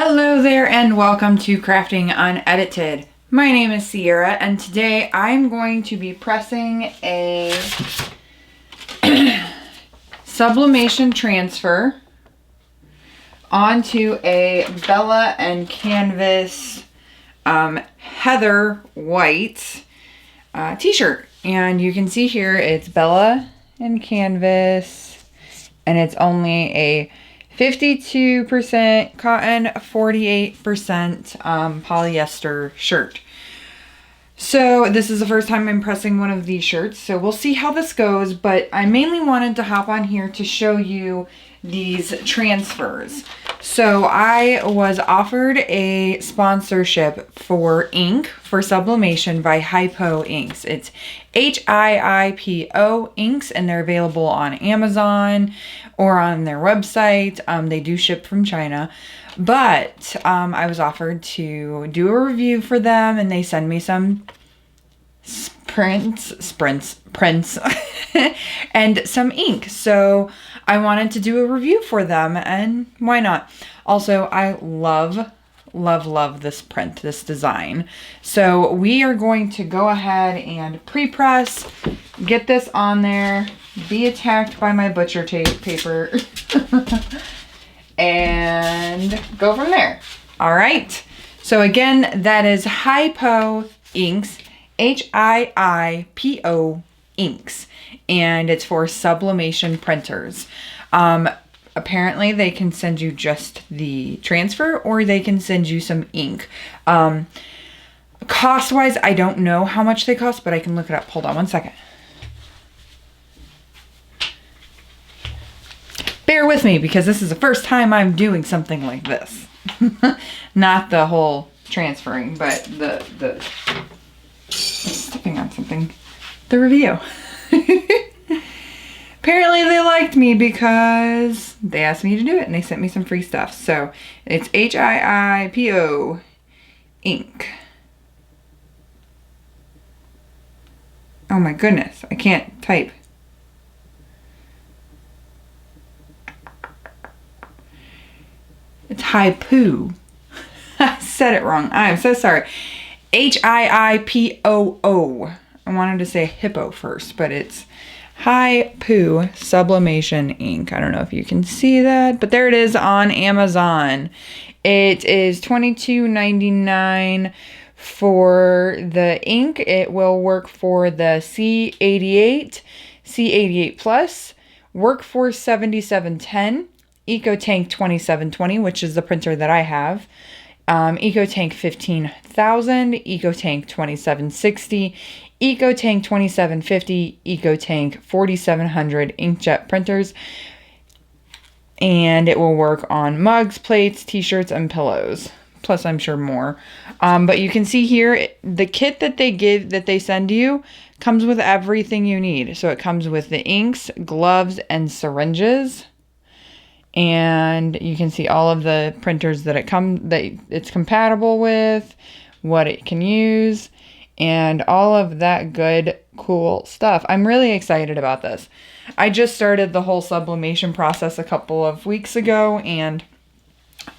Hello there and welcome to Crafting Unedited. My name is Sierra and today I'm going to be pressing a sublimation transfer onto a Bella and Canvas Heather White t-shirt. And you can see here it's Bella and Canvas and it's only a 52% cotton, 48% polyester shirt. So this is the first time I'm pressing one of these shirts, so we'll see how this goes, but I mainly wanted to hop on here to show you these transfers. So I was offered a sponsorship for ink for sublimation by Hiipoo Inks. It's Hiipoo Inks, and they're available on Amazon or on their website. They do ship from China, but I was offered to do a review for them, and they send me some prints and some ink. So I wanted to do a review for them, and why not? Also, I love this print, this design. So we are going to go ahead and pre-press, get this on there, be attacked by my butcher tape paper, and go from there. All right. So again, that is Hiipoo Inks, Hiipoo Inks, and it's for sublimation printers. Apparently they can send you just the transfer, or they can send you some ink. Cost wise, I don't know how much they cost, but I can look it up. Hold on one second. Bear with me because this is the first time I'm doing something like this. Not the whole transferring, but the stepping on something. The review. Apparently they liked me because they asked me to do it and they sent me some free stuff. So it's Hiipoo Ink. Oh my goodness, I can't type. It's Hiipoo. I said it wrong. I'm so sorry. Hiipoo. I wanted to say hippo first, but it's Hiipoo Sublimation Ink. I don't know if you can see that, but there it is on Amazon. It is $22.99 for the ink. It will work for the C88, C88 Plus, Workforce 7710, EcoTank 2720, which is the printer that I have, EcoTank 15,000, EcoTank 2760, EcoTank 2750, EcoTank 4700 inkjet printers, and it will work on mugs, plates, t-shirts, and pillows. Plus, I'm sure more. But you can see here, the kit that they send you comes with everything you need. So it comes with the inks, gloves, and syringes. And you can see all of the printers that it's compatible with, what it can use, and all of that good, cool stuff. I'm really excited about this. I just started the whole sublimation process a couple of weeks ago, and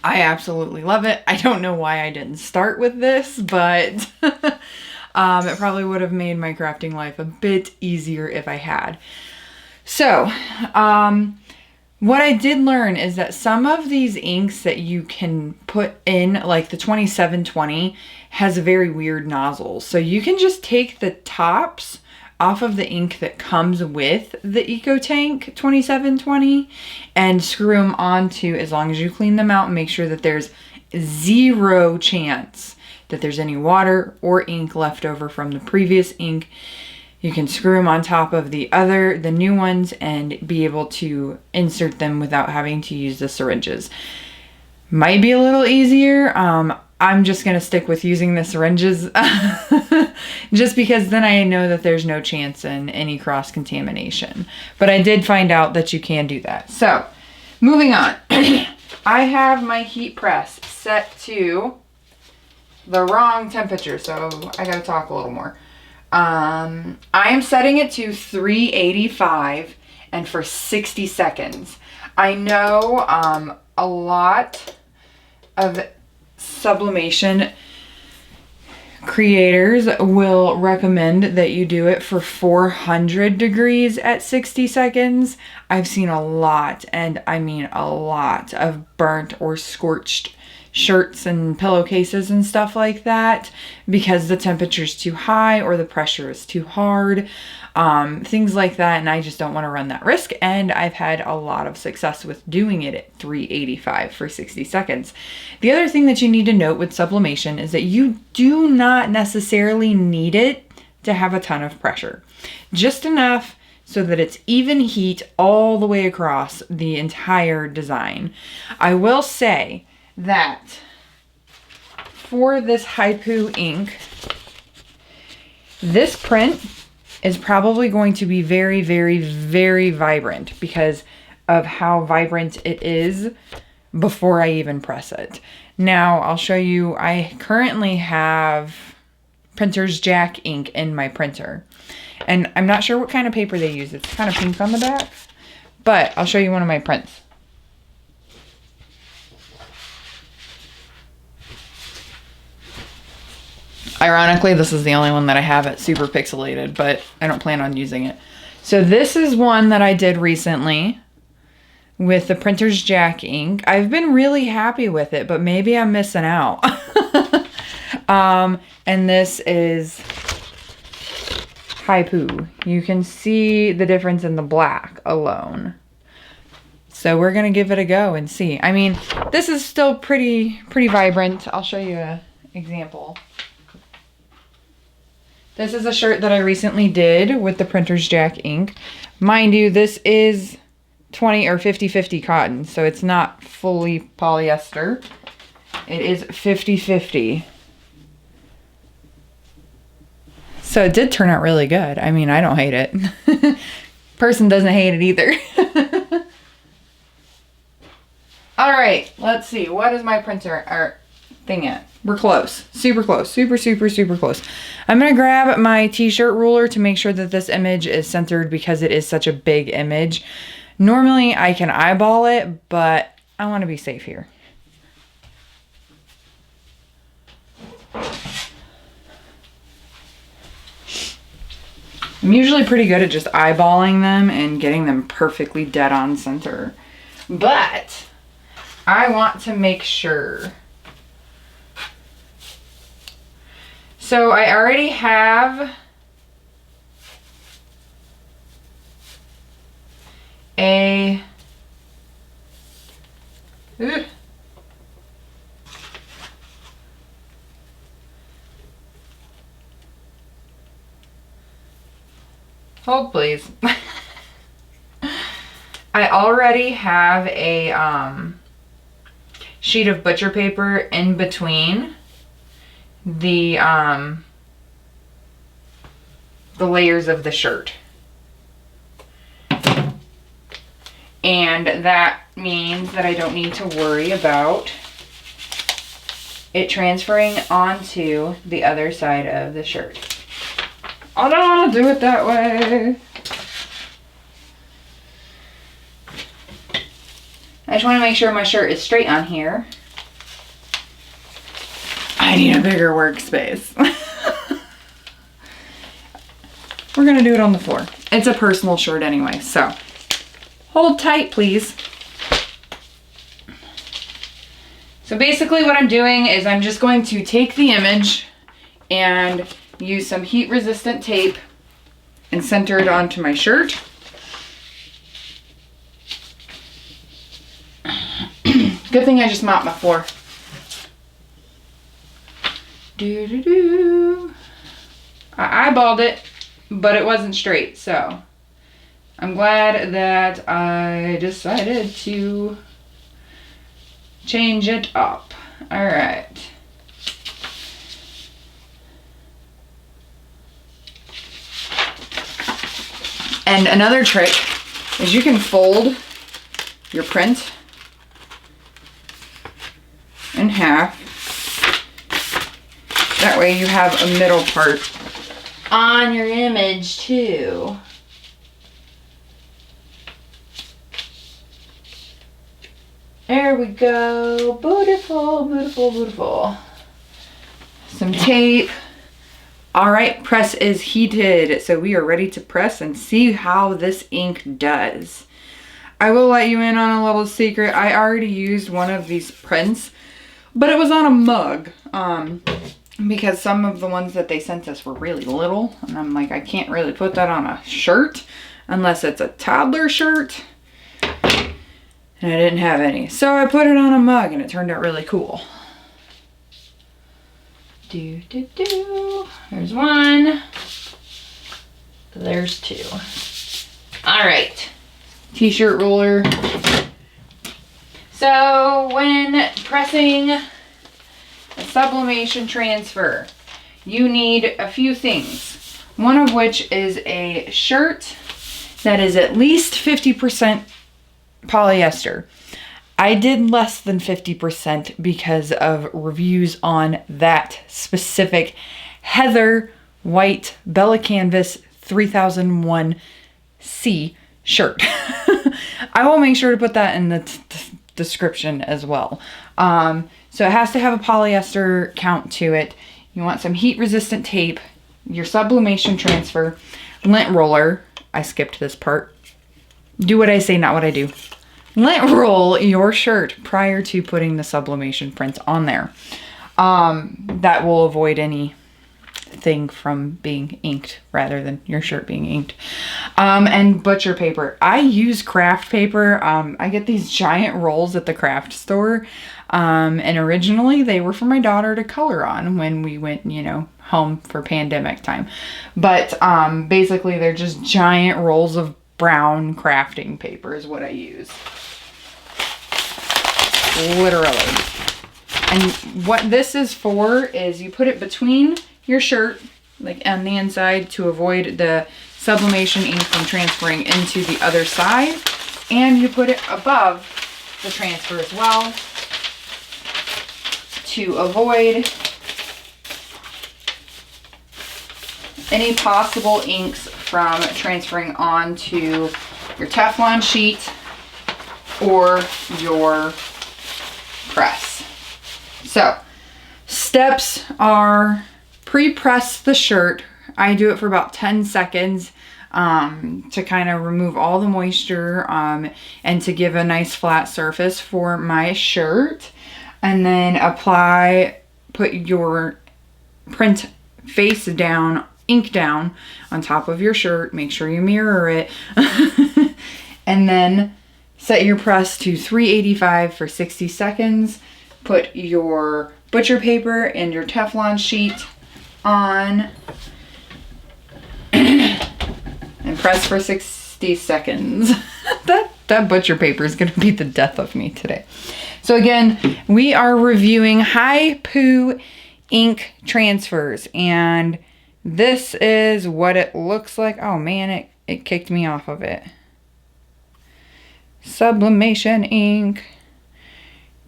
I absolutely love it. I don't know why I didn't start with this, but it probably would have made my crafting life a bit easier if I had. So, what I did learn is that some of these inks that you can put in, like the 2720, has a very weird nozzle. So you can just take the tops off of the ink that comes with the EcoTank 2720 and screw them onto, as long as you clean them out and make sure that there's zero chance that there's any water or ink left over from the previous ink. You can screw them on top of the new ones, and be able to insert them without having to use the syringes. Might be a little easier. I'm just going to stick with using the syringes just because then I know that there's no chance in any cross-contamination. But I did find out that you can do that. So, moving on. I have my heat press set to the wrong temperature, so I got to talk a little more. I am setting it to 385 and for 60 seconds. I know a lot of sublimation creators will recommend that you do it for 400 degrees at 60 seconds. I've seen a lot, and I mean a lot, of burnt or scorched shirts and pillowcases and stuff like that because the temperature's too high or the pressure is too hard. Things like that, and I just don't want to run that risk, and I've had a lot of success with doing it at 385 for 60 seconds. The other thing that you need to note with sublimation is that you do not necessarily need it to have a ton of pressure. Just enough so that it's even heat all the way across the entire design. I will say that for this Hiipoo ink, this print is probably going to be very, very, very vibrant because of how vibrant it is before I even press it. Now, I'll show you, I currently have Printer's Jack ink in my printer. And I'm not sure what kind of paper they use. It's kind of pink on the back. But I'll show you one of my prints. Ironically, this is the only one that I have it super pixelated, but I don't plan on using it. So this is one that I did recently with the Printer's Jack ink. I've been really happy with it, but maybe I'm missing out. And this is Hiipoo. You can see the difference in the black alone. So we're gonna give it a go and see. I mean, this is still pretty vibrant. I'll show you an example. This is a shirt that I recently did with the Printer's Jack ink. Mind you, this is 20 or 50-50 cotton, so it's not fully polyester. It is 50-50. So it did turn out really good. I mean, I don't hate it. Person doesn't hate it either. All right, let's see. What is my printer thing at? We're close. Super close. Super close. I'm going to grab my t-shirt ruler to make sure that this image is centered because it is such a big image. Normally, I can eyeball it, but I want to be safe here. I'm usually pretty good at just eyeballing them and getting them perfectly dead on center. But I want to make sure. So I already have a hold please. I already have a sheet of butcher paper in between the layers of the shirt. And that means that I don't need to worry about it transferring onto the other side of the shirt. I don't want to do it that way. I just want to make sure my shirt is straight on here. I need a bigger workspace. We're going to do it on the floor. It's a personal shirt anyway, so hold tight, please. So basically what I'm doing is I'm just going to take the image and use some heat resistant tape and center it onto my shirt. Good thing I just mopped my floor. I eyeballed it, but it wasn't straight, so I'm glad that I decided to change it up. All right. And another trick is you can fold your print in half. That way you have a middle part on your image too. There we go. Beautiful, beautiful, beautiful. Some tape. All right, press is heated. So we are ready to press and see how this ink does. I will let you in on a little secret. I already used one of these prints, but it was on a mug. Because some of the ones that they sent us were really little. And I'm like, I can't really put that on a shirt unless it's a toddler shirt. And I didn't have any. So I put it on a mug and it turned out really cool. There's one. There's two. All right. T-shirt roller. So when pressing a sublimation transfer, you need a few things. One of which is a shirt that is at least 50% polyester. I did less than 50% because of reviews on that specific Heather White Bella Canvas 3001C shirt. I will make sure to put that in the description as well. So it has to have a polyester count to it. You want some heat resistant tape, your sublimation transfer, lint roller. I skipped this part. Do what I say, not what I do. Lint roll your shirt prior to putting the sublimation print on there. That will avoid anything from being inked rather than your shirt being inked. And butcher paper. I use craft paper. I get these giant rolls at the craft store. And originally they were for my daughter to color on when we went, you know, home for pandemic time. But basically they're just giant rolls of brown crafting paper is what I use. Literally. And what this is for is you put it between your shirt, like on the inside, to avoid the sublimation ink from transferring into the other side. And you put it above the transfer as well to avoid any possible inks from transferring onto your Teflon sheet or your press. So, steps are pre-press the shirt. I do it for about 10 seconds to kind of remove all the moisture and to give a nice flat surface for my shirt. And then put your print face down, ink down on top of your shirt. Make sure you mirror it. And then set your press to 385 for 60 seconds. Put your butcher paper and your Teflon sheet on and press for 60 seconds. That butcher paper is going to be the death of me today. So again, we are reviewing Hiipoo ink transfers, and this is what it looks like. Oh man, it kicked me off of it. Sublimation ink.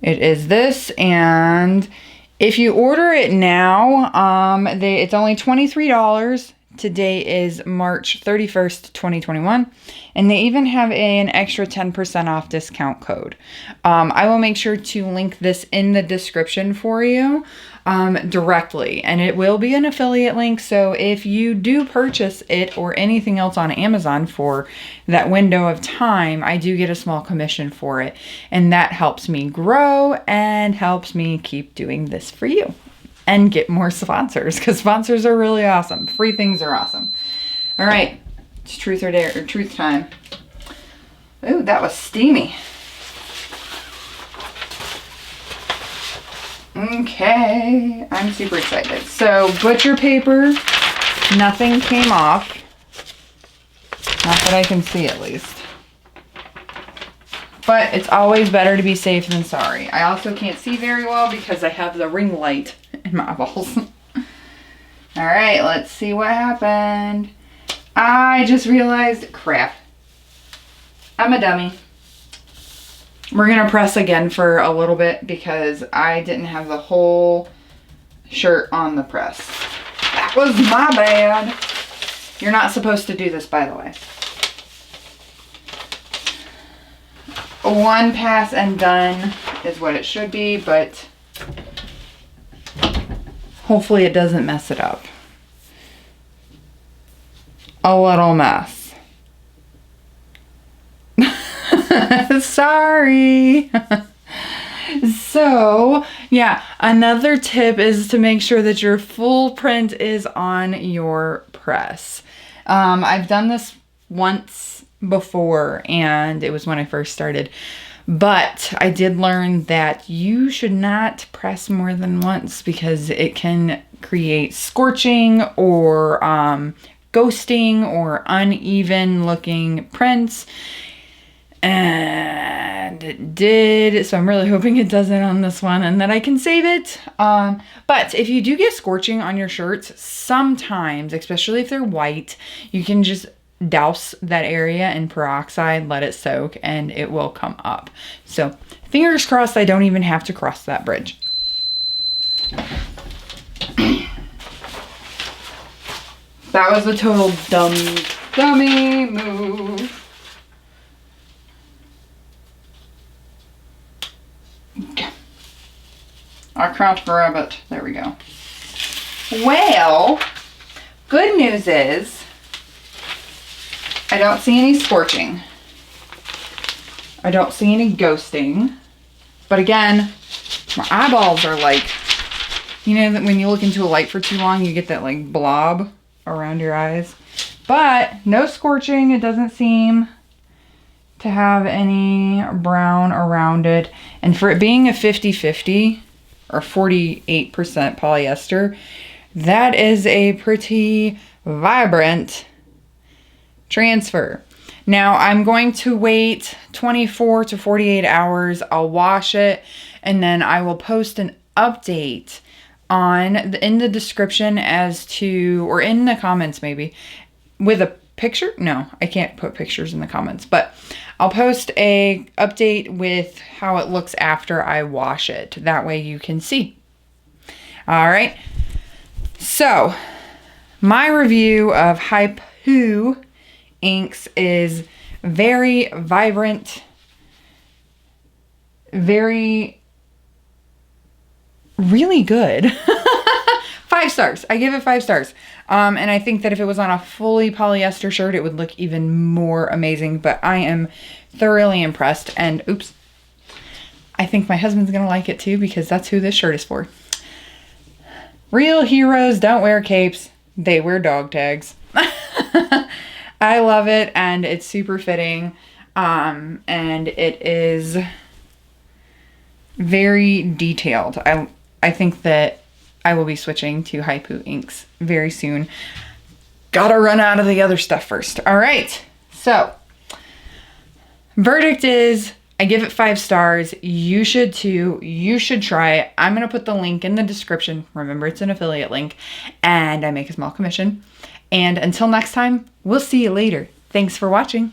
It is this, and if you order it now, it's only $23. Today is March 31st, 2021, and they even have an extra 10% off discount code. I will make sure to link this in the description for you directly, and it will be an affiliate link, so if you do purchase it or anything else on Amazon for that window of time, I do get a small commission for it, and that helps me grow and helps me keep doing this for you. And get more sponsors, because sponsors are really awesome. Free things are awesome. All right, it's truth or dare, or truth time. Ooh, that was steamy. Okay, I'm super excited. So butcher paper, nothing came off. Not that I can see, at least. But it's always better to be safe than sorry. I also can't see very well because I have the ring light in my eyeballs. All right, let's see what happened. I just realized, crap. I'm a dummy. We're gonna press again for a little bit because I didn't have the whole shirt on the press. That was my bad. You're not supposed to do this, by the way. one pass and done is what it should be, but hopefully it doesn't mess it up. A little mess. Sorry. So, yeah, another tip is to make sure that your full print is on your press. I've done this once before, and it was when I first started. But I did learn that you should not press more than once because it can create scorching or ghosting or uneven looking prints. And it did, so I'm really hoping it doesn't on this one and that I can save it. But if you do get scorching on your shirts, sometimes, especially if they're white, you can just douse that area in peroxide, let it soak, and it will come up. So fingers crossed I don't even have to cross that bridge. That was a total dummy move. Our crouch rabbit. There we go. Well, good news is I don't see any scorching. I don't see any ghosting. But again, my eyeballs are like, you know that when you look into a light for too long, you get that like blob around your eyes. But no scorching. It doesn't seem to have any brown around it. And for it being a 50-50 or 48% polyester, that is a pretty vibrant transfer. Now I'm going to wait 24 to 48 hours. I'll wash it and then I will post an update in the description as to, or in the comments maybe, with a picture. No, I can't put pictures in the comments, but I'll post a update with how it looks after I wash it. That way you can see. All right. So my review of Hiipoo inks is very vibrant, really good. 5 stars. I give it 5 stars. And I think that if it was on a fully polyester shirt, it would look even more amazing. But I am thoroughly impressed. And oops, I think my husband's going to like it too because that's who this shirt is for. Real heroes don't wear capes. They wear dog tags. I love it and it's super fitting. And it is very detailed. I think that I will be switching to Hiipoo inks very soon. Gotta run out of the other stuff first. All right, so verdict is I give it 5 stars. You should too. You should try it. I'm gonna put the link in the description. Remember, it's an affiliate link and I make a small commission. And until next time, we'll see you later. Thanks for watching.